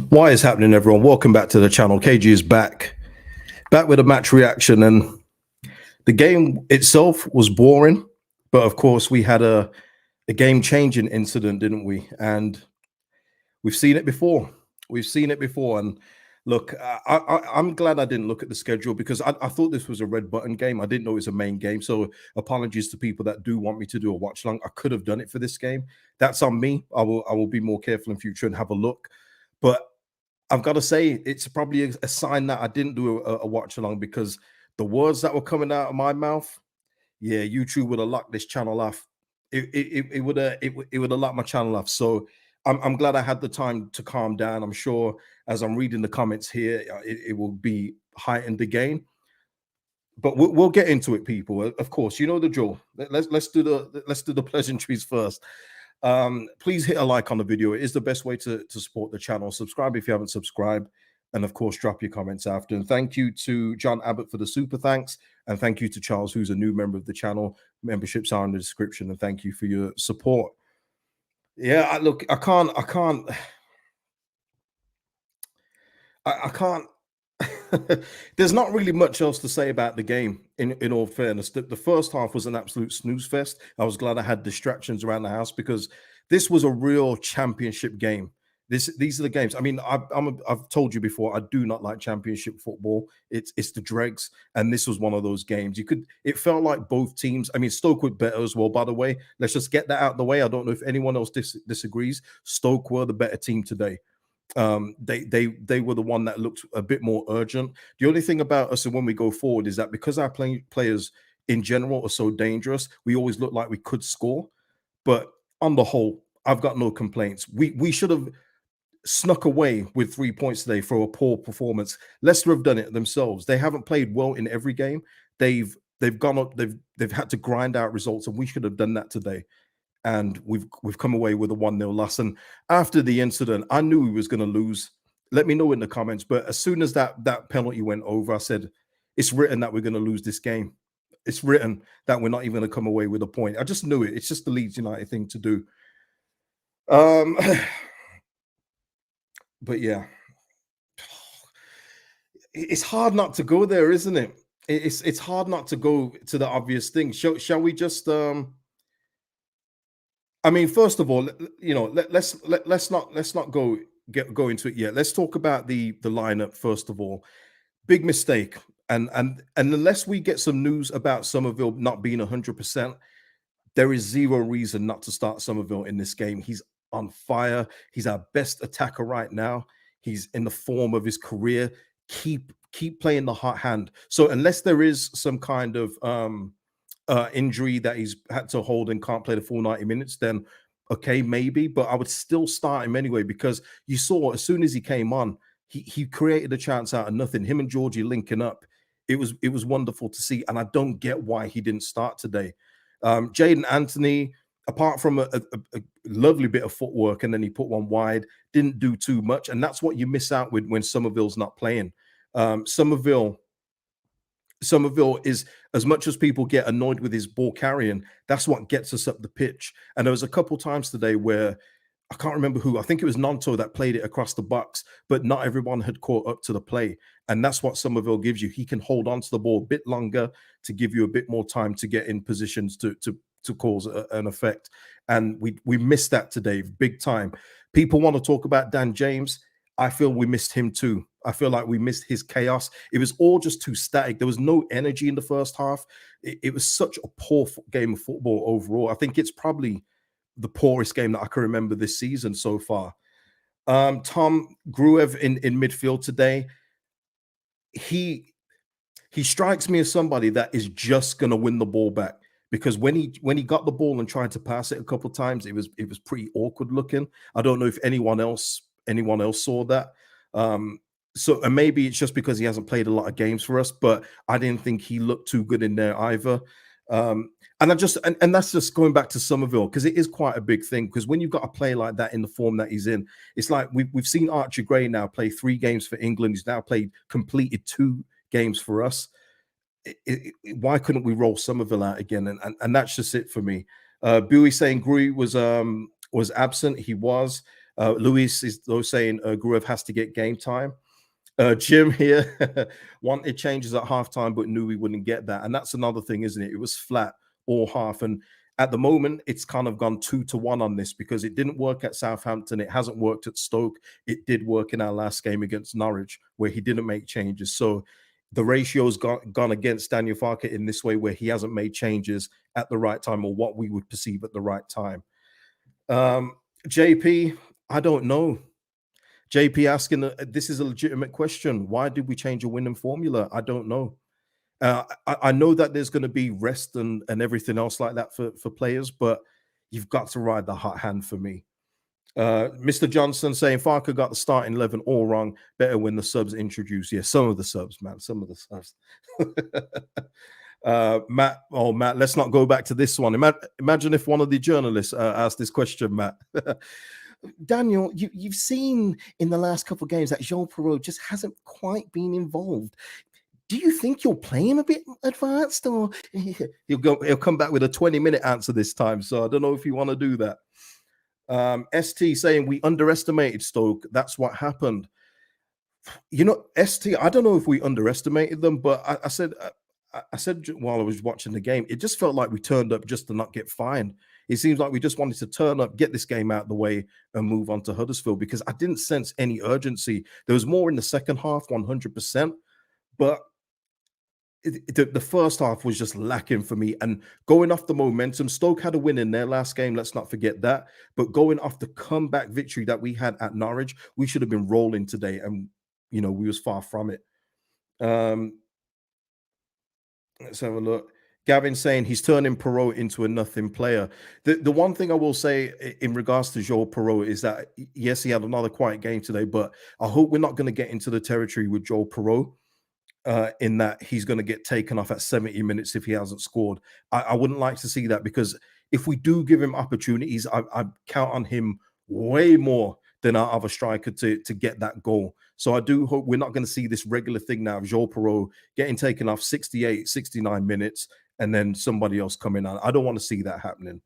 What is happening, everyone? Welcome back to the channel. KG is back with a match reaction, and the game itself was boring, but of course we had a game-changing incident, didn't we? And we've seen it before. And look, I'm glad I didn't look at the schedule because I thought this was a red button game. I didn't know it was a main game. So apologies to people that do want me to do a watch long. I could have done it for this game. That's on me. I will be more careful in future and have a look. But I've got to say, it's probably a sign that I didn't do a watch along because the words that were coming out of my mouth, yeah, YouTube would have locked this channel off. It would have locked my channel off. So I'm glad I had the time to calm down. I'm sure as I'm reading the comments here, it will be heightened again. But we'll get into it, people. Of course, you know the drill. Let's do the pleasantries first. Please hit a like on the video. It is the best way to support the channel. Subscribe if you haven't subscribed, and of course drop your comments after. And thank you to John Abbott for the super thanks, and thank you to Charles, who's a new member of the channel. Memberships are in the description, and thank you for your support. Yeah, look, I can't there's not really much else to say about the game, in all fairness. The first half was an absolute snooze fest. I was glad I had distractions around the house because this was a real championship game. These are the games. I mean, I've told you before, I do not like championship football. It's the dregs, and this was one of those games. It felt like both teams. I mean, Stoke were better as well, by the way. Let's just get that out of the way. I don't know if anyone else disagrees. Stoke were the better team today. They were the one that looked a bit more urgent. The only thing about us, and when we go forward, is that because our players in general are so dangerous, we always look like we could score. But on the whole, I've got no complaints. We should have snuck away with 3 points today for a poor performance. Leicester have done it themselves. They haven't played well in every game. They've gone up. They've had to grind out results, and we should have done that today. And we've come away with a 1-0 loss. And after the incident, I knew we was going to lose. Let me know in the comments. But as soon as that penalty went over, I said, it's written that we're going to lose this game. It's written that we're not even going to come away with a point. I just knew it. It's just the Leeds United thing to do. But yeah, it's hard not to go there, isn't it? It's hard not to go to the obvious thing. Shall we just I mean, first of all, you know, let's not go into it yet. Let's talk about the lineup first of all. Big mistake, and unless we get some news about Somerville not being 100%, there is zero reason not to start Somerville in this game. He's on fire. He's our best attacker right now. He's in the form of his career. Keep playing the hot hand. So unless there is some kind of injury that he's had to hold and can't play the full 90 minutes, then okay, maybe. But I would still start him anyway because you saw as soon as he came on, he created a chance out of nothing. Him and Georgie linking up. It was wonderful to see, and I don't get why he didn't start today. Jaden Anthony, apart from a lovely bit of footwork, and then he put one wide, didn't do too much, and that's what you miss out with when Somerville's not playing. Somerville is, as much as people get annoyed with his ball carrying, that's what gets us up the pitch. And there was a couple times today where I can't remember who, I think it was Nanto that played it across the box, but not everyone had caught up to the play. And that's what Somerville gives you. He can hold on to the ball a bit longer to give you a bit more time to get in positions to cause an effect. And we missed that today, big time. People want to talk about Dan James. I feel we missed him too. I feel like we missed his chaos. It was all just too static. There was no energy in the first half. It was such a poor game of football overall. I think it's probably the poorest game that I can remember this season so far. Tom Gruev in midfield today. He strikes me as somebody that is just going to win the ball back, because when he got the ball and tried to pass it a couple of times, it was pretty awkward looking. I don't know if anyone else saw that. So, and maybe it's just because he hasn't played a lot of games for us, but I didn't think he looked too good in there either. And that's just going back to Somerville, because it is quite a big thing. Because when you've got a player like that in the form that he's in, it's like we've seen Archie Gray now play 3 games for England. He's now completed 2 games for us. Why couldn't we roll Somerville out again? And that's just it for me. Bowie saying Gruy was absent. He was. Luis is though saying Gruev has to get game time. Jim here wanted changes at halftime, but knew we wouldn't get that. And that's another thing, isn't it? It was flat all half. And at the moment, it's kind of gone 2-1 on this because it didn't work at Southampton. It hasn't worked at Stoke. It did work in our last game against Norwich, where he didn't make changes. So the ratio's gone against Daniel Farke in this way, where he hasn't made changes at the right time or what we would perceive at the right time. JP, I don't know. JP asking, this is a legitimate question. Why did we change a winning formula? I don't know. I know that there's going to be rest and everything else like that for players, but you've got to ride the hot hand for me. Mr. Johnson saying Farker got the starting 11 all wrong. Better when the subs introduced. Yeah, some of the subs, man. Some of the subs. Matt, let's not go back to this one. Imagine if one of the journalists asked this question, Matt. Daniel, you've seen in the last couple of games that Joel Perot just hasn't quite been involved. Do you think you'll play him a bit advanced, or he'll come back with a 20-minute answer this time? So I don't know if you want to do that. ST saying we underestimated Stoke. That's what happened. ST, I don't know if we underestimated them, but I said while I was watching the game, it just felt like we turned up just to not get fined. It seems like we just wanted to turn up, get this game out of the way, and move on to Huddersfield because I didn't sense any urgency. There was more in the second half, 100%, but the first half was just lacking for me. And going off the momentum, Stoke had a win in their last game. Let's not forget that. But going off the comeback victory that we had at Norwich, we should have been rolling today, and we was far from it. Let's have a look. Gavin saying he's turning Perot into a nothing player. The one thing I will say in regards to Joel Perot is that, yes, he had another quiet game today, but I hope we're not going to get into the territory with Joel Perot in that he's going to get taken off at 70 minutes if he hasn't scored. I wouldn't like to see that because if we do give him opportunities, I count on him way more than our other striker to get that goal. So I do hope we're not going to see this regular thing now of Joel Perot getting taken off 68, 69 minutes and then somebody else coming on. I don't want to see that happening.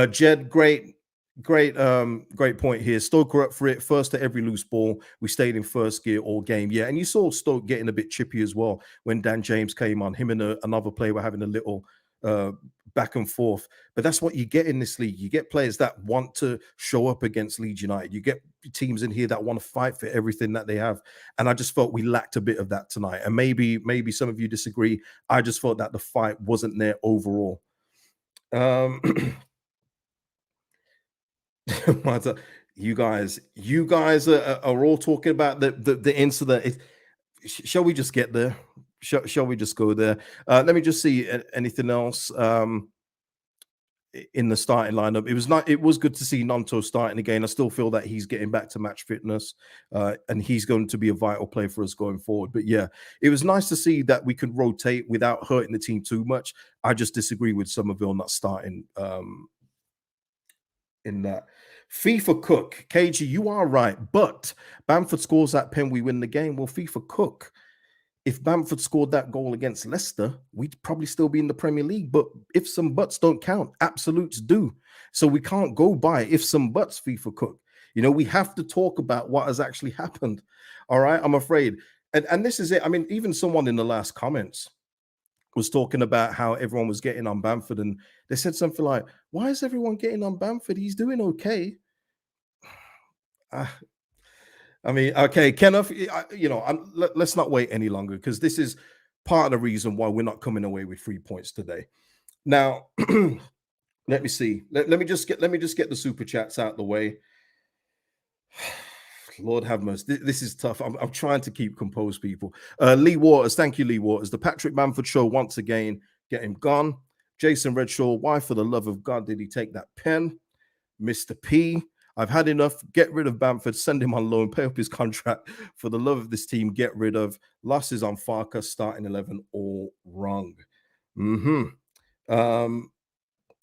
Jed, great point here. Stoke are up for it. First to every loose ball. We stayed in first gear all game. Yeah, and you saw Stoke getting a bit chippy as well when Dan James came on. Him and another player were having a little back and forth. But that's what you get in this league. You get players that want to show up against Leeds United. You get teams in here that want to fight for everything that they have. And I just felt we lacked a bit of that tonight. And maybe some of you disagree. I just felt that the fight wasn't there overall. You guys are all talking about the incident. Shall we just get there? Shall we just go there? Let me just see anything else in the starting lineup. It was good to see Nanto starting again. I still feel that he's getting back to match fitness, and he's going to be a vital player for us going forward. But yeah, it was nice to see that we could rotate without hurting the team too much. I just disagree with Somerville not starting in that. FIFA Cook, KG, you are right, but Bamford scores that pen, we win the game. Well, FIFA Cook, if Bamford scored that goal against Leicester, we'd probably still be in the Premier League. But if some buts don't count, absolutes do. So we can't go by if some buts, FIFA Cook. We have to talk about what has actually happened. All right, I'm afraid. And this is it. I mean, even someone in the last comments was talking about how everyone was getting on Bamford, and they said something like, why is everyone getting on Bamford? He's doing okay. I mean, okay, Kenneth, let's not wait any longer because this is part of the reason why we're not coming away with 3 points today. Now, let me see. Let me just get the super chats out the way. Lord have mercy. This is tough. I'm trying to keep composed, people. Lee Waters, thank you, Lee Waters. The Patrick Bamford show once again. Get him gone. Jason Redshaw, why for the love of God did he take that pen? Mr. P, I've had enough. Get rid of Bamford. Send him on loan. Pay up his contract. For the love of this team, get rid of. Losses on Farker. Starting 11 all wrong.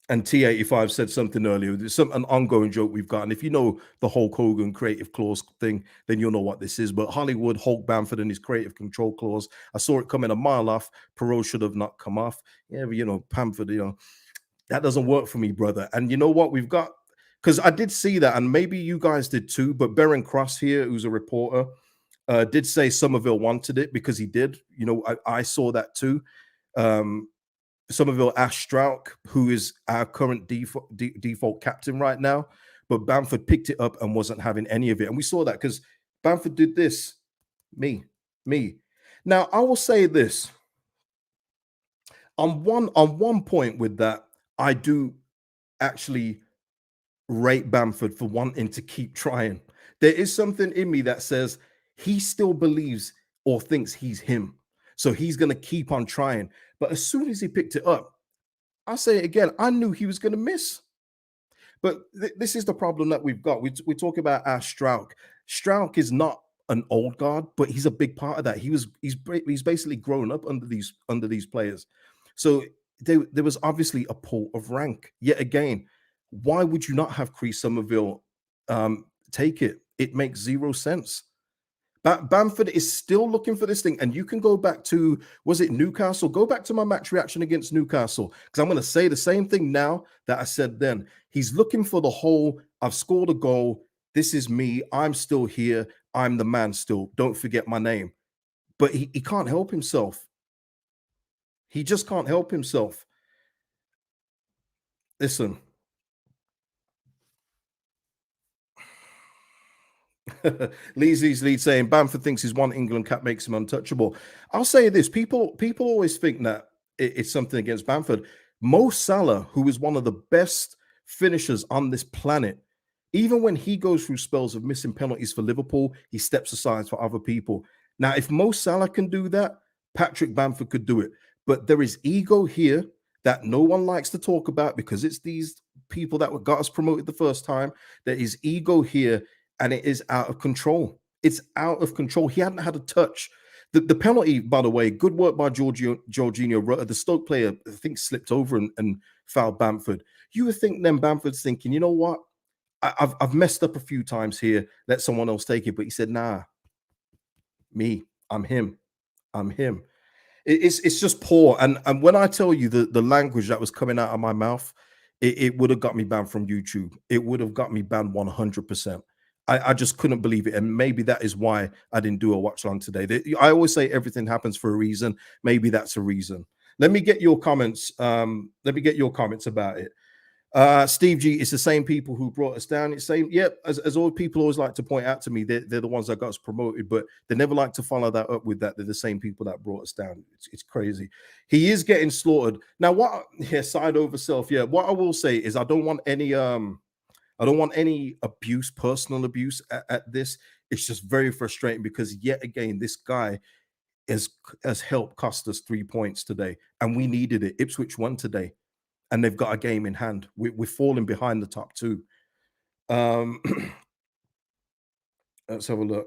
And T85 said something earlier. There's an ongoing joke we've got. And if you know the Hulk Hogan creative clause thing, then you'll know what this is. But Hollywood, Hulk Bamford and his creative control clause. I saw it coming a mile off. Perot should have not come off. Yeah, but Bamford, that doesn't work for me, brother. And you know what? We've got because I did see that, and maybe you guys did too. But Beren Cross here, who's a reporter, did say Somerville wanted it because he did. I saw that too. Um, Somerville asked Strauch, who is our current default captain right now, but Bamford picked it up and wasn't having any of it. And we saw that because Bamford did this. Me, me. Now I will say this on one point with that, I do actually rate Bamford for wanting to keep trying. There is something in me that says he still believes or thinks he's him. So he's going to keep on trying. But as soon as he picked it up, I say it again, I knew he was going to miss. But this is the problem that we've got. We talk about our Strauch. Strauch is not an old guard, but he's a big part of that. He's basically grown up under these players. So there was obviously a pull of rank. Yet again, why would you not have Chris Somerville take it? It makes zero sense. Bamford is still looking for this thing, and you can go back to, was it Newcastle? Go back to my match reaction against Newcastle, because I'm going to say the same thing now that I said then. He's looking for the whole, I've scored a goal, this is me, I'm still here, I'm the man still, don't forget my name. But he can't help himself. He just can't help himself. Listen. Lee's lead saying Bamford thinks his one England cap makes him untouchable. I'll say this: people always think that it's something against Bamford. Mo Salah, who is one of the best finishers on this planet, even when he goes through spells of missing penalties for Liverpool, he steps aside for other people. Now, if Mo Salah can do that, Patrick Bamford could do it. But there is ego here that no one likes to talk about because it's these people that got us promoted the first time. There is ego here and it is out of control. It's out of control. He hadn't had a touch. The penalty, by the way, good work by Jorginho Rutter. The Stoke player, I think, slipped over and fouled Bamford. You would think then Bamford's thinking, you know what? I've messed up a few times here. Let someone else take it. But he said, nah, me, I'm him. I'm him. It's just poor. And when I tell you the language that was coming out of my mouth, it would have got me banned from YouTube. It would have got me banned 100%. I just couldn't believe it. And maybe that is why I didn't do a watch long today. I always say everything happens for a reason. Maybe that's a reason. Let me get your comments. Let me get your comments about it. Steve G, it's the same people who brought us down. It's same, yep. As all people always like to point out to me, they're the ones that got us promoted, but they never like to follow that up with that. They're the same people that brought us down. It's crazy. He is getting slaughtered now. What? Yeah, side over self. Yeah. What I will say is I don't want any abuse, personal abuse at this. It's just very frustrating because yet again, this guy has helped cost us 3 points today, and we needed it. Ipswich won today, and they've got a game in hand. We're falling behind the top two. Um, let's have a look.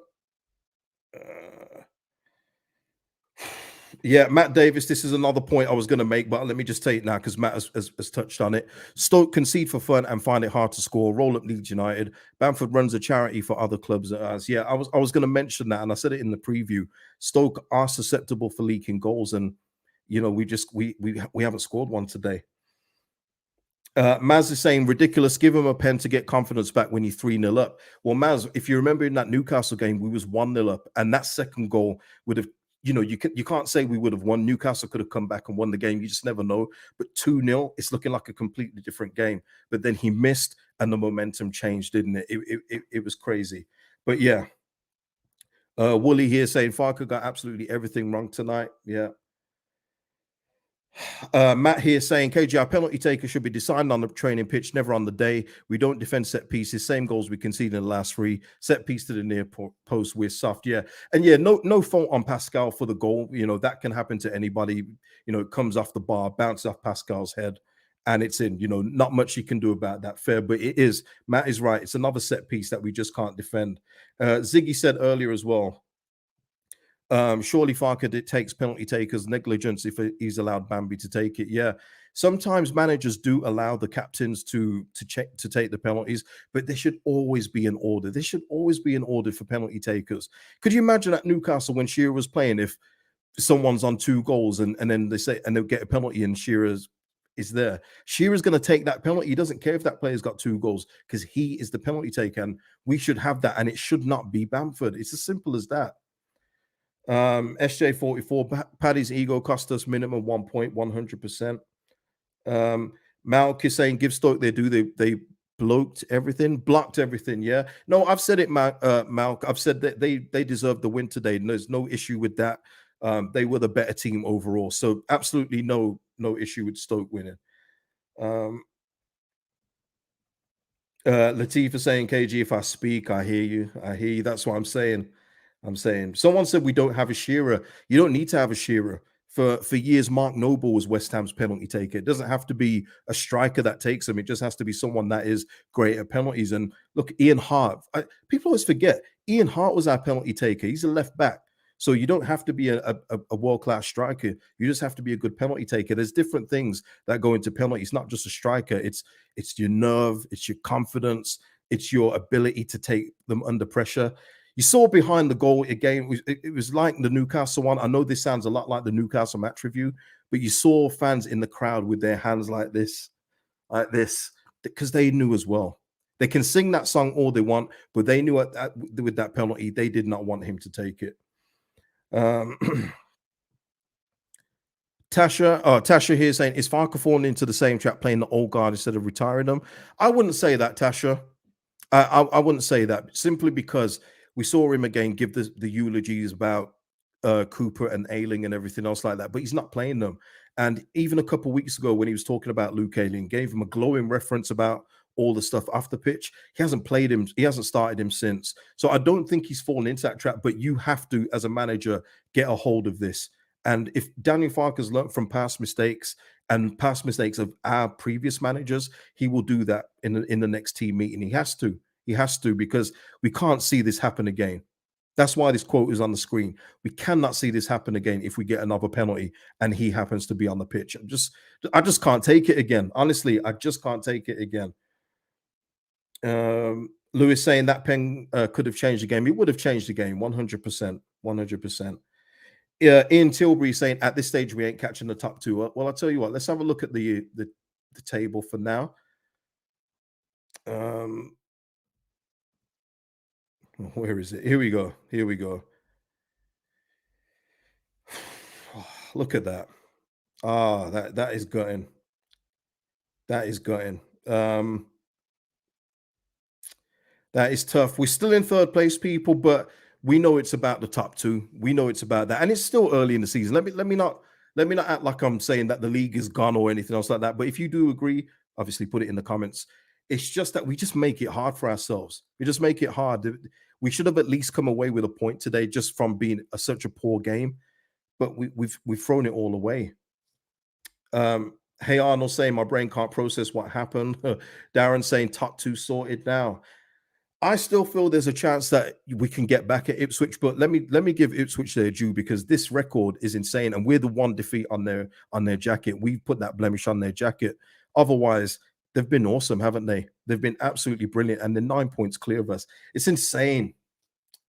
Yeah, Matt Davis. This is another point I was going to make, but let me just take it now because Matt has touched on it. Stoke concede for fun and find it hard to score. Roll up Leeds United. Bamford runs a charity for other clubs. Yeah, I was going to mention that, and I said it in the preview. Stoke are susceptible for leaking goals, and we haven't scored one today. Maz is saying ridiculous. Give him a pen to get confidence back when you're 3-0 up. Well, Maz, if you remember in that Newcastle game, we was 1-0 up, and that second goal would have, you can't say we would have won. Newcastle could have come back and won the game. You just never know. But 2-0, it's looking like a completely different game. But then he missed, and the momentum changed, didn't it? It was crazy. But yeah, Wooly here saying Farker got absolutely everything wrong tonight. Yeah. Matt here saying KGR penalty taker should be decided on the training pitch, never on the day. We don't defend set pieces. Same goals we conceded in the last three. Set piece to the near post. We're soft. Yeah, and yeah, no fault on Pascal for the goal. That can happen to anybody. It comes off the bar, bounces off Pascal's head, and it's in. Not much you can do about that. Fair, but it is. Matt is right. It's another set piece that we just can't defend. Ziggy said earlier as well. Surely Farker takes penalty takers negligence if he's allowed Bambi to take it. Yeah, sometimes managers do allow the captains to take the penalties, but there should always be an order. There should always be an order for penalty takers. Could you imagine at Newcastle when Shearer was playing, if someone's on 2 goals and then they say and they'll get a penalty and Shearer's is there. Shearer's going to take that penalty. He doesn't care if that player's got 2 goals because he is the penalty taker, and we should have that. And it should not be Bamford. It's as simple as that. SJ44, Paddy's ego cost us minimum 1 point, 100%. Malk is saying, give Stoke their due. They blocked everything. Yeah. No, I've said it, Malk. I've said that they deserve the win today. And there's no issue with that. They were the better team overall. So absolutely no issue with Stoke winning. Latif is saying, KG, if I speak, I hear you. I hear you. That's what I'm saying. Someone said we don't have a Shearer. You don't need to have a Shearer. For years, Mark Noble was West Ham's penalty taker. It doesn't have to be a striker that takes them. It just has to be someone that is great at penalties. And look, Ian Hart. People always forget Ian Hart was our penalty taker. He's a left back. So you don't have to be a world-class striker. You just have to be a good penalty taker. There's different things that go into penalty. It's not just a striker. It's your nerve. It's your confidence. It's your ability to take them under pressure. You saw behind the goal again, it was like the Newcastle one. I know this sounds a lot like the Newcastle match review, but you saw fans in the crowd with their hands like this, because they knew as well. They can sing that song all they want, but they knew with that penalty, they did not want him to take it. Tasha here saying, is Farker falling into the same trap playing the old guard instead of retiring them? I wouldn't say that, Tasha. I wouldn't say that simply because we saw him again give the eulogies about Cooper and Ayling and everything else like that, but he's not playing them. And even a couple of weeks ago, when he was talking about Luke Ayling, gave him a glowing reference about all the stuff off the pitch. He hasn't played him. He hasn't started him since. So I don't think he's fallen into that trap. But you have to, as a manager, get a hold of this. And if Daniel Farker's learned from past mistakes and past mistakes of our previous managers, he will do that in the next team meeting. He has to. He has to, because we can't see this happen again. That's why this quote is on the screen. We cannot see this happen again if we get another penalty and he happens to be on the pitch. I just can't take it again. Honestly, I just can't take it again. Lewis saying that pen could have changed the game. It would have changed the game, 100%. 100%. Ian Tilbury saying at this stage we ain't catching the top two. Well, I'll tell you what. Let's have a look at the table for now. Where is it? Here we go. Here we go. Look at that. That is gutting. That is gutting. That is tough. We're still in third place, people, but we know it's about the top two. We know it's about that, and it's still early in the season. Let me not act like I'm saying that the league is gone or anything else like that. But if you do agree, obviously put it in the comments. It's just that we just make it hard for ourselves. We just make it hard. We should have at least come away with a point today, just from being such a poor game. But we've thrown it all away. Hey Arnold saying my brain can't process what happened. Darren saying top two sorted now. I still feel there's a chance that we can get back at Ipswich, but let me give Ipswich their due, because this record is insane, and we're the one defeat on their jacket. We've put that blemish on their jacket. Otherwise, they've been awesome, haven't they? They've been absolutely brilliant, and they're 9 points clear of us. It's insane.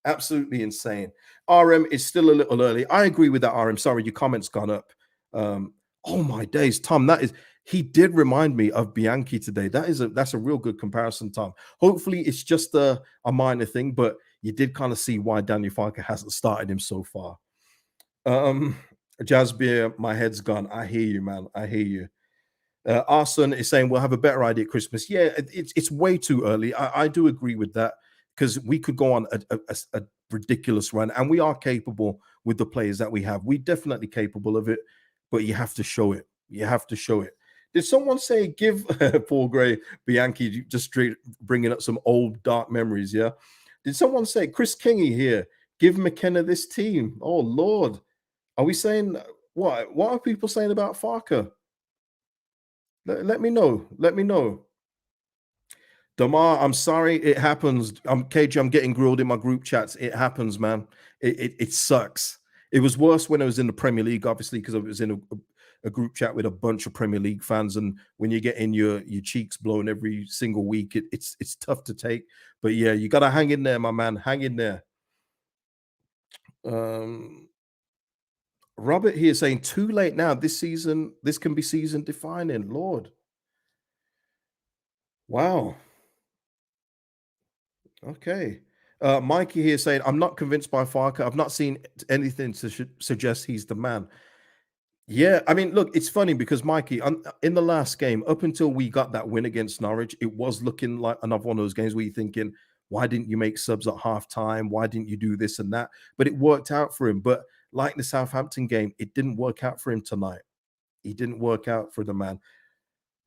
Absolutely insane. RM is still a little early. I agree with that, RM. Sorry, your comment's gone up. Oh my days, Tom. He did remind me of Bianchi today. That's a real good comparison, Tom. Hopefully, it's just a minor thing, but you did kind of see why Daniel Farker hasn't started him so far. Jazz Beer, my head's gone. I hear you, man. I hear you. Arson is saying we'll have a better idea at Christmas. Yeah, it's way too early. I do agree with that, because we could go on a ridiculous run, and we are capable with the players that we have. We're definitely capable of it, but you have to show it. You have to show it. Did someone say give Paul Gray Bianchi, just straight bringing up some old dark memories? Yeah. Did someone say Chris Kingy here? Give McKenna this team. Oh Lord, are we saying what? What are people saying about Farker? Let me know. Let me know. Damar, I'm sorry, it happens. KG, I'm getting grilled in my group chats. It happens, man. It sucks. It was worse when I was in the Premier League, obviously, because I was in a group chat with a bunch of Premier League fans, and when you get in your cheeks blown every single week, it's tough to take. But yeah, you gotta hang in there, my man. Hang in there. Robert here saying too late now. This season, this can be season defining. Lord, wow. Okay. Mikey here saying, I'm not convinced by Farker. I've not seen anything to suggest he's the man. Yeah, I mean, look, it's funny because Mikey, in the last game, up until we got that win against Norwich, it was looking like another one of those games where you're thinking, why didn't you make subs at halftime? Why didn't you do this and that? But it worked out for him. But like the Southampton game, it didn't work out for him tonight. He didn't work out for the man.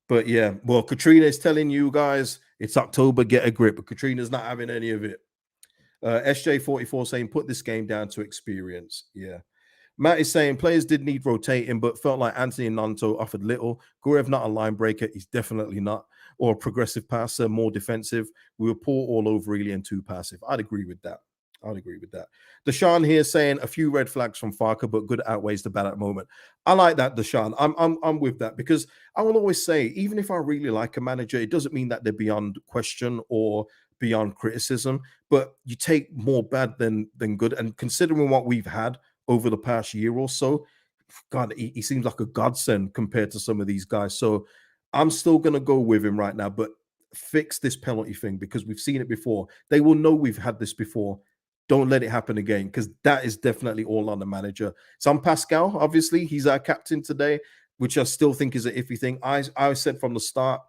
But yeah, well, Katrina is telling you guys it's October, get a grip. But Katrina's not having any of it. SJ44 saying, put this game down to experience. Yeah. Matt is saying players did need rotating, but felt like Anthony and Nanto offered little. Gurev not a line breaker. He's definitely not. Or a progressive passer, more defensive. We were poor all over really and too passive. I'd agree with that. I'd agree with that. Deshaun here saying a few red flags from Farker, but good outweighs the bad at the moment. I like that, Deshaun. I'm with that because I will always say, even if I really like a manager, it doesn't mean that they're beyond question or beyond criticism. But you take more bad than good. And considering what we've had over the past year or so, God, he seems like a godsend compared to some of these guys. So I'm still going to go with him right now, but fix this penalty thing because we've seen it before. They will know we've had this before. Don't let it happen again because that is definitely all on the manager. Sam Pascal, obviously, he's our captain today, which I still think is an iffy thing. I said from the start,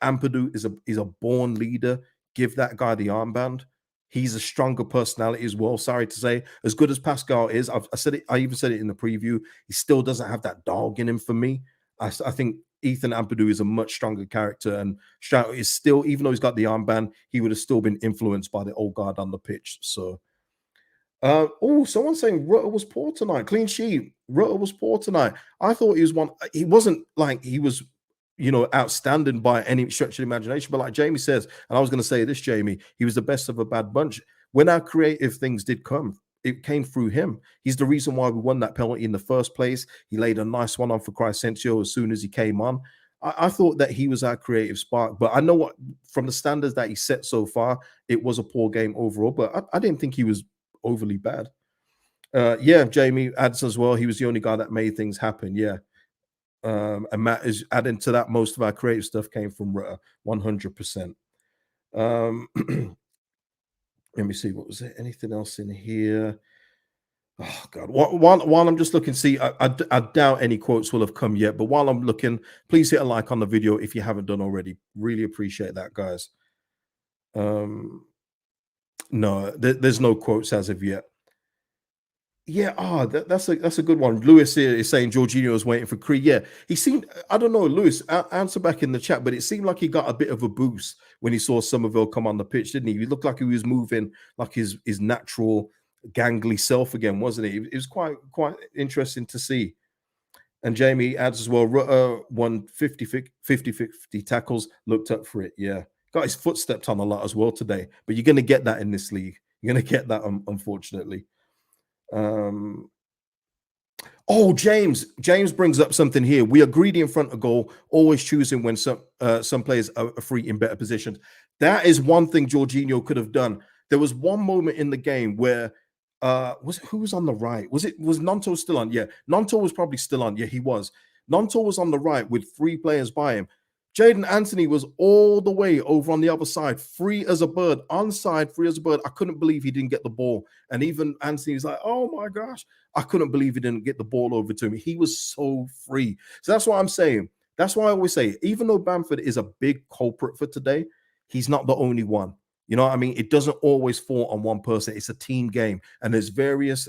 Ampadu is a born leader. Give that guy the armband. He's a stronger personality as well. Sorry to say, as good as Pascal is, I said it. I even said it in the preview. He still doesn't have that dog in him for me. I think Ethan Ampadu is a much stronger character, and Stroud is still, even though he's got the armband, he would have still been influenced by the old guard on the pitch. So, oh, someone saying Rutter was poor tonight. Clean sheet. Rutter was poor tonight. I thought he was one. He wasn't like he was, outstanding by any stretch of the imagination. But like Jamie says, and I was going to say this, Jamie, he was the best of a bad bunch. When our creative things did come, it came through him. He's the reason why we won that penalty in the first place. He laid a nice one on for Crescencio as soon as he came on. I thought that he was our creative spark, but I know what from the standards that he set so far, it was a poor game overall. But I didn't think he was overly bad. Yeah, Jamie adds as well. He was the only guy that made things happen. Yeah. And Matt is adding to that. Most of our creative stuff came from Rutter, 100%. Let me see. What was there? Anything else in here? Oh God! While I'm just looking, see, I doubt any quotes will have come yet. But while I'm looking, please hit a like on the video if you haven't done already. Really appreciate that, guys. No, there's no quotes as of yet. Yeah, that's a good one. Lewis here is saying Jorginho was waiting for Creed. Yeah, he seemed. I don't know, Lewis. Answer back in the chat, but it seemed like he got a bit of a boost when he saw Somerville come on the pitch, didn't he? He looked like he was moving like his natural gangly self again, wasn't he? It was quite interesting to see. And Jamie adds as well, Rutter won 50 tackles, looked up for it. Yeah, got his foot stepped on a lot as well today. But you're going to get that in this league. You're going to get that, unfortunately. Um, Oh, James brings up something here. We are greedy in front of goal, always choosing when some players are free in better positions. That is one thing Jorginho could have done. There was one moment in the game where who was on the right? Was Nonto still on? Yeah, Nonto was probably still on. Yeah, he was. Nonto was on the right with three players by him. Jaden Anthony was all the way over on the other side, free as a bird, onside, free as a bird. I couldn't believe he didn't get the ball. And even Anthony was like, oh my gosh, I couldn't believe he didn't get the ball over to me. He was so free. So that's what I'm saying. That's why I always say, even though Bamford is a big culprit for today, he's not the only one. You know what I mean? It doesn't always fall on one person. It's a team game. And there's various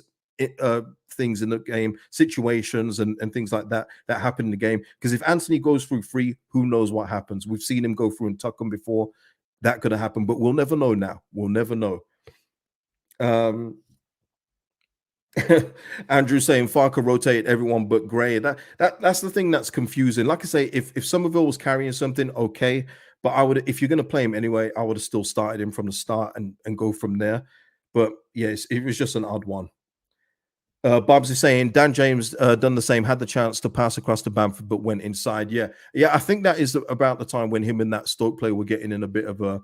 things in the game, situations and things like that that happen in the game. Because if Anthony goes through free, who knows what happens? We've seen him go through and tuck him before. That could have happened, but we'll never know now. We'll never know. Andrew saying Farker rotated everyone but Gray. That's the thing that's confusing. Like I say, if Somerville was carrying something, okay. But I would, if you're going to play him anyway, I would have still started him from the start and go from there. But yes, it was just an odd one. Bob's is saying Dan James done the same, had the chance to pass across to Bamford, but went inside. Yeah, I think that is about the time when him and that Stoke player were getting in a bit of a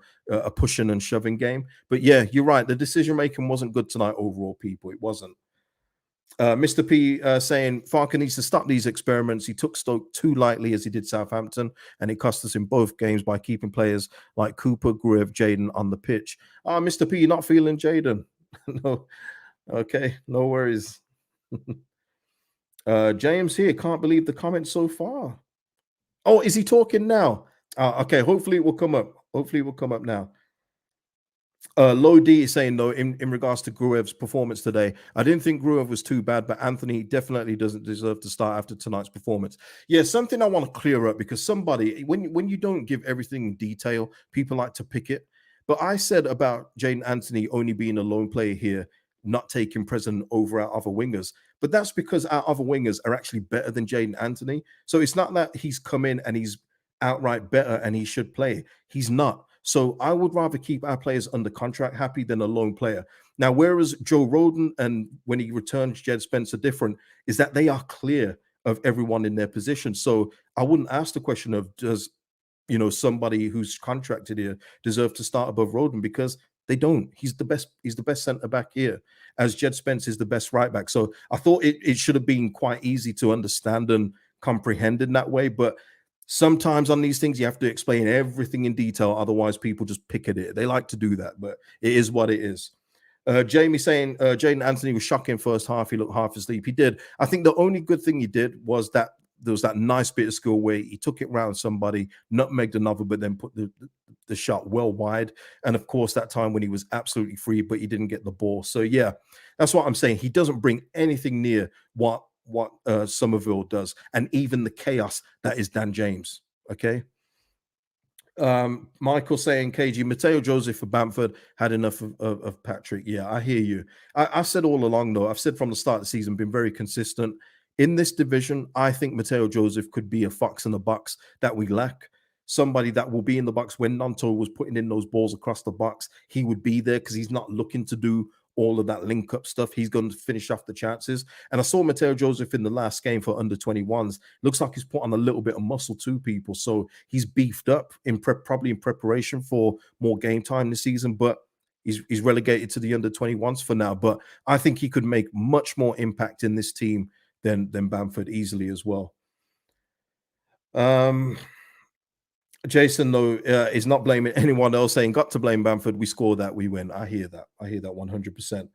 pushing and shoving game. But yeah, you're right. The decision making wasn't good tonight overall, people. It wasn't. Mr. P saying Farker needs to stop these experiments. He took Stoke too lightly as he did Southampton, and it cost us in both games by keeping players like Cooper, Gruev, Jaden on the pitch. Mr. P, you're not feeling Jaden. No, okay, no worries. James here can't believe the comments so far. Oh, is he talking now? Okay, hopefully it will come up. Hopefully it will come up now. Low D is saying though, in regards to Gruev's performance today, I didn't think Gruev was too bad, but Anthony definitely doesn't deserve to start after tonight's performance. Yeah, something I want to clear up because somebody, when you don't give everything in detail, people like to pick it. But I said about Jane Anthony only being a lone player here, not taking precedent over our other wingers. But that's because our other wingers are actually better than Jaden Anthony. So it's not that he's come in and he's outright better and he should play. He's not. So I would rather keep our players under contract happy than a lone player. Now, whereas Joe Roden and when he returns, Jed Spence are different, is that they are clear of everyone in their position. So I wouldn't ask the question of does somebody who's contracted here deserve to start above Roden because they don't. He's the best. He's the best centre back here, as Jed Spence is the best right back. So I thought it should have been quite easy to understand and comprehend in that way. But sometimes on these things, you have to explain everything in detail. Otherwise, people just pick at it. They like to do that, but it is what it is. Jamie saying Jaden Anthony was shocking first half. He looked half asleep. He did. I think the only good thing he did was that there was that nice bit of skill where he took it round somebody, nutmegged another, but then put the shot well wide. And of course, that time when he was absolutely free, but he didn't get the ball. So yeah, that's what I'm saying. He doesn't bring anything near what Somerville does, and even the chaos that is Dan James. Okay. Michael saying, KG, Mateo Joseph for Bamford had enough of Patrick. Yeah, I hear you. I said all along, though, I've said from the start of the season, been very consistent. In this division, I think Mateo Joseph could be a fox in the box that we lack. Somebody that will be in the box when Nanto was putting in those balls across the box. He would be there because he's not looking to do all of that link up stuff. He's going to finish off the chances. And I saw Mateo Joseph in the last game for under 21s. Looks like he's put on a little bit of muscle to people. So he's beefed up probably in preparation for more game time this season. But he's relegated to the under 21s for now. But I think he could make much more impact in this team than Bamford easily as well. Jason, though, is not blaming anyone else, saying, got to blame Bamford. We score that, we win. I hear that. I hear that 100%.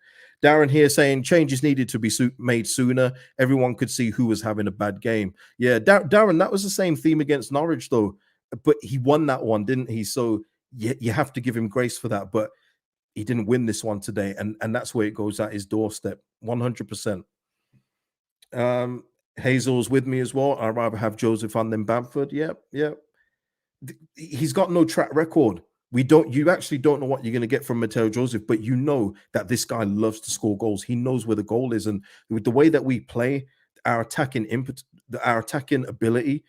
Darren here saying, changes needed to be made sooner. Everyone could see who was having a bad game. Yeah, Darren, that was the same theme against Norwich, though. But he won that one, didn't he? So you have to give him grace for that. But he didn't win this one today. And that's where it goes at his doorstep, 100%. Hazel's with me as well. I'd rather have Joseph on than Bamford. Yep, yep. He's got no track record. You actually don't know what you're going to get from Mateo Joseph, but you know that this guy loves to score goals. He knows where the goal is, and with the way that we play, our attacking input, our attacking ability,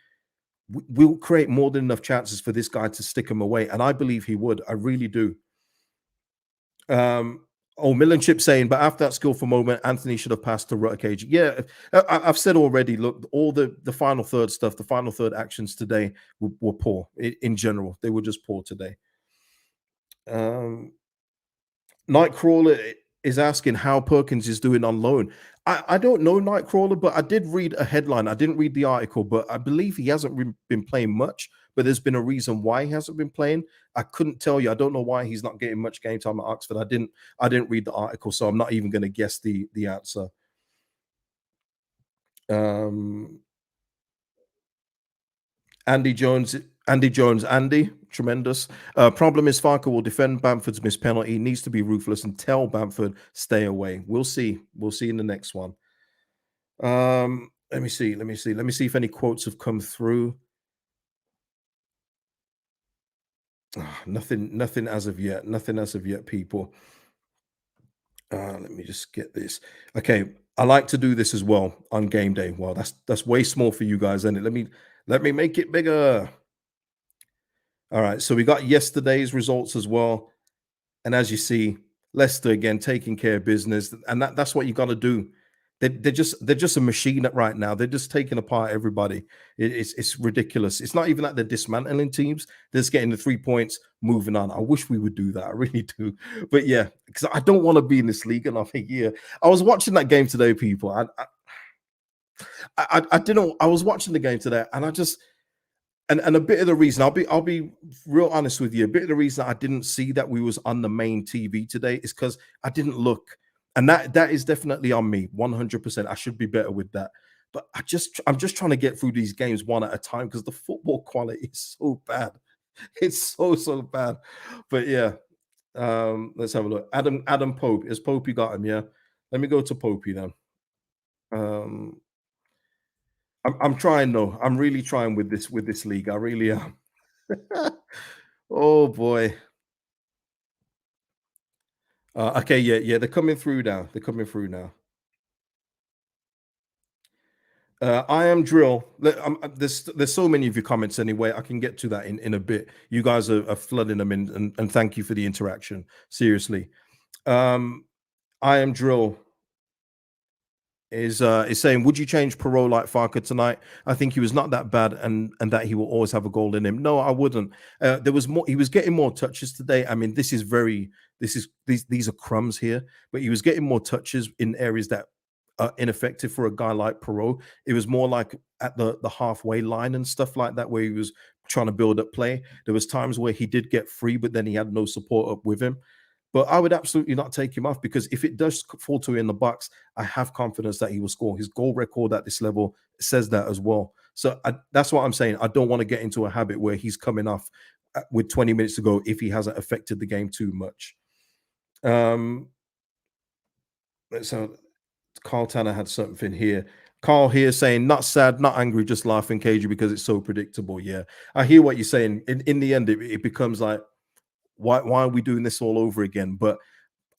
we'll create more than enough chances for this guy to stick him away, and I believe he would. I really do. Millen Chip saying, but after that skillful moment, Anthony should have passed to Rutter Cage. Yeah, I've said already. Look, all the final third stuff, the final third actions today were poor in general. They were just poor today. Nightcrawler is asking how Perkins is doing on loan. I don't know Nightcrawler, but I did read a headline. I didn't read the article, but I believe he hasn't been playing much. But there's been a reason why he hasn't been playing. I couldn't tell you. I don't know why he's not getting much game time at Oxford. I didn't read the article, so I'm not even going to guess the answer. Andy Jones, Andy, tremendous. Problem is Farker will defend Bamford's missed penalty. He needs to be ruthless and tell Bamford stay away. We'll see. We'll see in the next one. Let me see. Let me see if any quotes have come through. Nothing as of yet. Nothing as of yet, people. Let me just get this. Okay, I like to do this as well on game day. Well, that's way small for you guys, isn't it? Let me make it bigger. All right, so we got yesterday's results as well. And as you see, Leicester again taking care of business. And that's what you got to do. They're just a machine right now. They're just taking apart everybody. It's ridiculous. It's not even like they're dismantling teams. They're just getting the 3 points, moving on. I wish we would do that. I really do. But yeah, because I don't want to be in this league another year. I was watching that game today, people. I didn't. I was watching the game today, and I just and a bit of the reason I'll be real honest with you. A bit of the reason I didn't see that we was on the main TV today is because I didn't look, and that is definitely on me, 100%. I should be better with that. But I'm just trying to get through these games one at a time because the football quality is so bad. It's so bad. But yeah, let's have a look. Adam Pope, is Popey got him? Yeah. Let me go to Popey then. Um, I'm trying though. I'm really trying with this league. I really am. Oh boy. Okay, yeah, yeah, they're coming through now. They're coming through now. I am drill. There's so many of your comments anyway. I can get to that in a bit. You guys are flooding them in, and thank you for the interaction. Seriously. Um, I am drill is saying, would you change Perot like Farker tonight? I think he was not that bad, and that he will always have a goal in him. No, I wouldn't. There was more. He was getting more touches today. I mean, these are crumbs here, but he was getting more touches in areas that are ineffective for a guy like Perot. It was more like at the halfway line and stuff like that, where he was trying to build up play. There was times where he did get free, but then he had no support up with him. But I would absolutely not take him off because if it does fall to in the box, I have confidence that he will score. His goal record at this level says that as well. So that's what I'm saying. I don't want to get into a habit where he's coming off with 20 minutes to go if he hasn't affected the game too much. Um, so Carl Tanner had something here. Carl here saying, not sad, not angry, just laughing, KG, because it's so predictable. Yeah, I hear what you're saying. In the end, it becomes like, why are we doing this all over again? But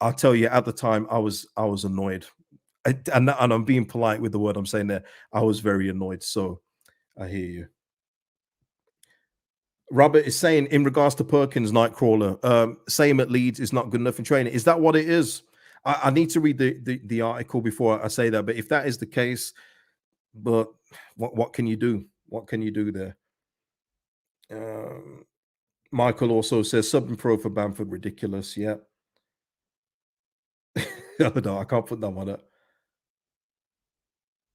I'll tell you, at the time, I was annoyed, and I'm being polite with the word I'm saying there. I was very annoyed. So I hear you. Robert is saying in regards to Perkins Nightcrawler, same at Leeds is not good enough in training. Is that what it is? I need to read the article before I say that. But if that is the case, but what can you do? What can you do there? Um, Michael also says sub and pro for Bamford ridiculous. Yeah, no, I can't put that one up.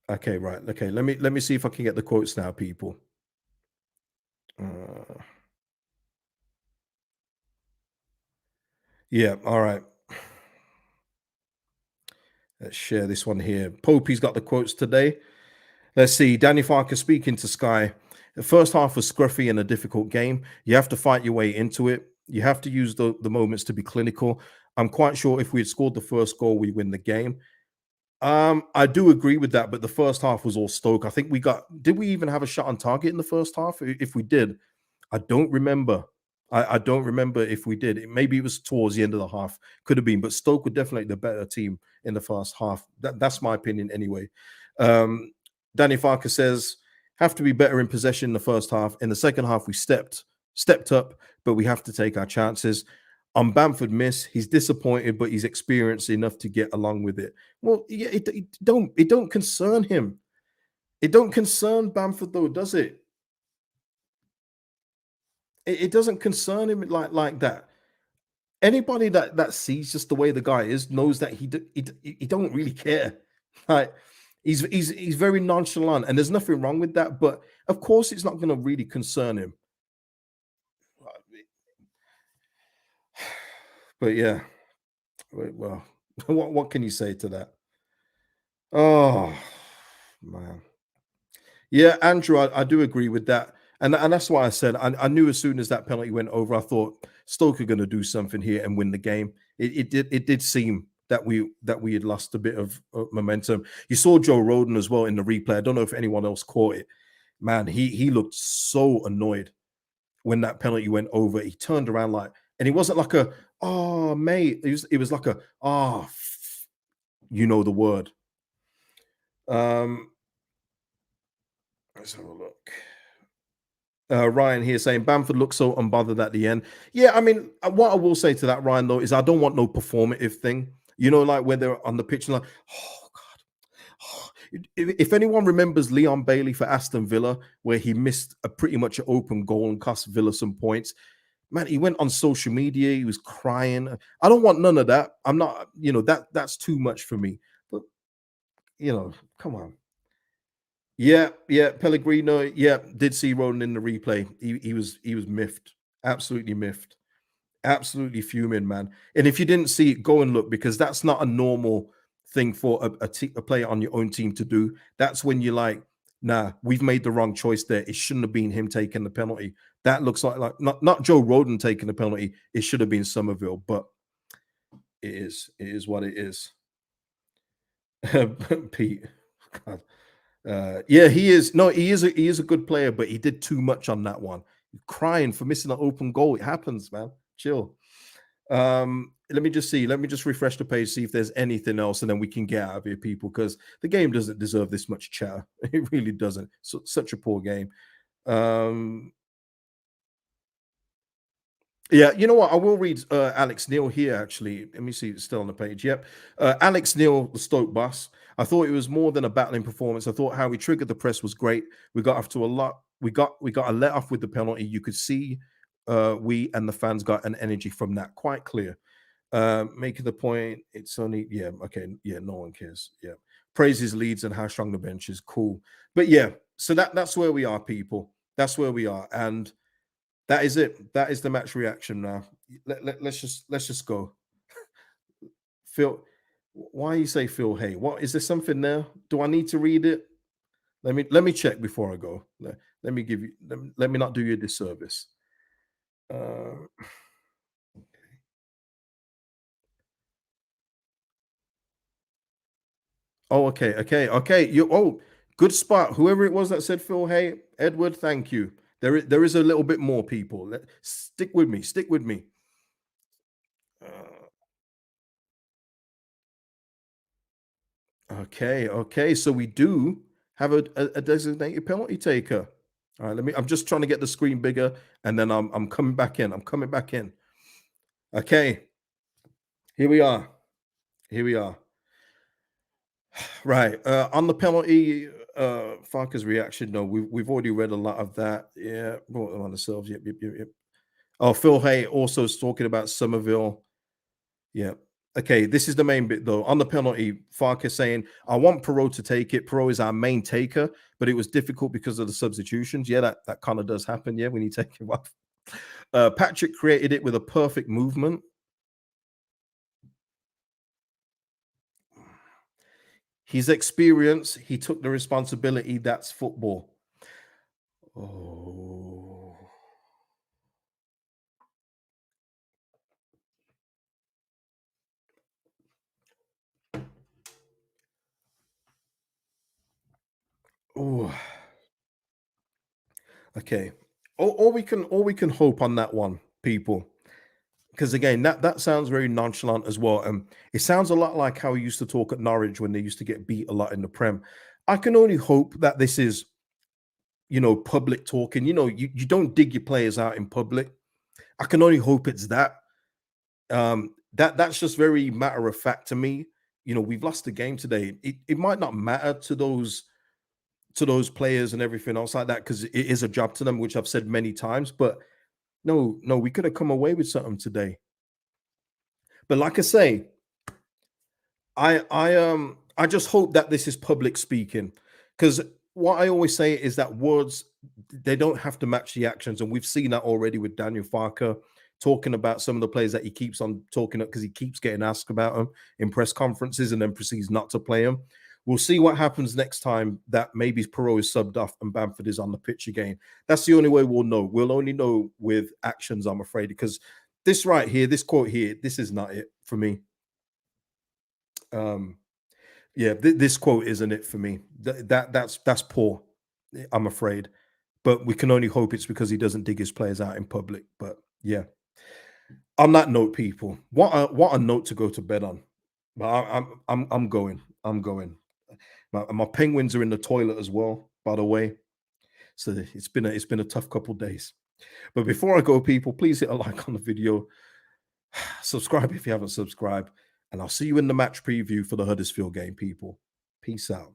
Okay, right. Okay, let me see if I can get the quotes now, people. Uh, yeah, all right. Let's share this one here. Popey's got the quotes today. Let's see. Danny Farker speaking to Sky. The first half was scruffy and a difficult game. You have to fight your way into it. You have to use the moments to be clinical. I'm quite sure if we had scored the first goal, we win the game. I do agree with that, but the first half was all Stoke. I think did we even have a shot on target in the first half? If we did, I don't remember. I don't remember if we did. Maybe it was towards the end of the half. Could have been, but Stoke were definitely the better team in the first half. That's my opinion anyway. Um, Danny Farker says, have to be better in possession in the first half. In the second half, we stepped up, but we have to take our chances. On Bamford miss, he's disappointed, but he's experienced enough to get along with it. Well, yeah, it don't concern him. It don't concern Bamford though, does it? It doesn't concern him like that. Anybody that sees just the way the guy is knows that he don't really care. Like he's very nonchalant, and there's nothing wrong with that. But of course, it's not going to really concern him. But yeah, well, what can you say to that? Oh man. Yeah, Andrew, I do agree with that. And that's why I said I knew as soon as that penalty went over, I thought Stoke are going to do something here and win the game. It did seem that we had lost a bit of momentum. You saw Joe Roden as well in the replay. I don't know if anyone else caught it. Man, he looked so annoyed when that penalty went over. He turned around like, and it wasn't like a oh mate. It was like a you know the word. Um, let's have a look. Ryan here saying Bamford looks so unbothered at the end. Yeah, I mean, what I will say to that, Ryan, though, is I don't want no performative thing. You know, like when they're on the pitch and like, oh God, If anyone remembers Leon Bailey for Aston Villa, where he missed a pretty much an open goal and cost Villa some points, man, he went on social media, he was crying. I don't want none of that. I'm not, that's too much for me. But come on. Yeah, yeah, Pellegrino, yeah, did see Roden in the replay. He was miffed, absolutely miffed, absolutely fuming, man. And if you didn't see it, go and look because that's not a normal thing for a player on your own team to do. That's when you're like, nah, we've made the wrong choice there. It shouldn't have been him taking the penalty. That looks like not Joe Roden taking the penalty. It should have been Somerville, but it is. It is what it is. Pete. God. Yeah, he is. No, he is a good player, but he did too much on that one. Crying for missing an open goal. It happens, man. Chill. Let me just see. Let me just refresh the page, see if there's anything else, and then we can get out of here, people, because the game doesn't deserve this much chatter. It really doesn't. Such a poor game. Um, Yeah, you know what? I will read Alex Neil here, actually. Let me see, it's still on the page. Yep. Alex Neil, the Stoke boss. I thought it was more than a battling performance. I thought how we triggered the press was great. We got off to a lot. We got a let off with the penalty. You could see we and the fans got an energy from that. Quite clear. Making the point, it's only okay, no one cares. Yeah. Praises Leeds and how strong the bench is. Cool. But yeah, so that's where we are, people. That's where we are. And that is it. That is the match reaction now. Let's just go. Phil, why you say Phil? Hey, what is there something there? Do I need to read it? Let me check before I go. Let me give you. Let me not do you a disservice. Uh, oh, okay. Good spot. Whoever it was that said Phil, hey, Edward, thank you. There is a little bit more people. Stick with me. Stick with me. Uh, okay. So we do have a designated penalty taker. All right, I'm just trying to get the screen bigger, and then I'm coming back in. I'm coming back in. Okay, here we are. Here we are. Right. On the penalty, Farker's reaction. No, we've already read a lot of that. Yeah, brought them on themselves. Yep. Oh, Phil Hay also is talking about Somerville. Yeah. Okay, this is the main bit though. On the penalty, Farker saying, I want Perot to take it. Perot is our main taker, but it was difficult because of the substitutions. Yeah, that kind of does happen. Yeah, when you take him off. Patrick created it with a perfect movement. His experience, he took the responsibility. That's football. Oh, oh, okay. All we can hope on that one, people, because again, that sounds very nonchalant as well. It sounds a lot like how he used to talk at Norwich when they used to get beat a lot in the Prem. I can only hope that this is, public talking. You don't dig your players out in public. I can only hope it's that. That's just very matter of fact to me. We've lost the game today. It might not matter to those players and everything else like that because it is a job to them, which I've said many times. But no, we could have come away with something today. But like I say, I just hope that this is public speaking because what I always say is that words they don't have to match the actions, and we've seen that already with Daniel Farker talking about some of the players that he keeps on talking up because he keeps getting asked about them in press conferences and then proceeds not to play them. We'll see what happens next time that maybe Perot is subbed off and Bamford is on the pitch again. That's the only way we'll know. We'll only know with actions, I'm afraid, because this right here, this quote here, this is not it for me. Um, Yeah, this quote isn't it for me. That's poor. I'm afraid, but we can only hope it's because he doesn't dig his players out in public. But yeah, on that note, people, what a note to go to bed on. But I'm going. I'm going. My penguins are in the toilet as well. By the way, so it's been a tough couple days. But before I go, people, please hit a like on the video, subscribe if you haven't subscribed, and I'll see you in the match preview for the Huddersfield game, people. Peace out.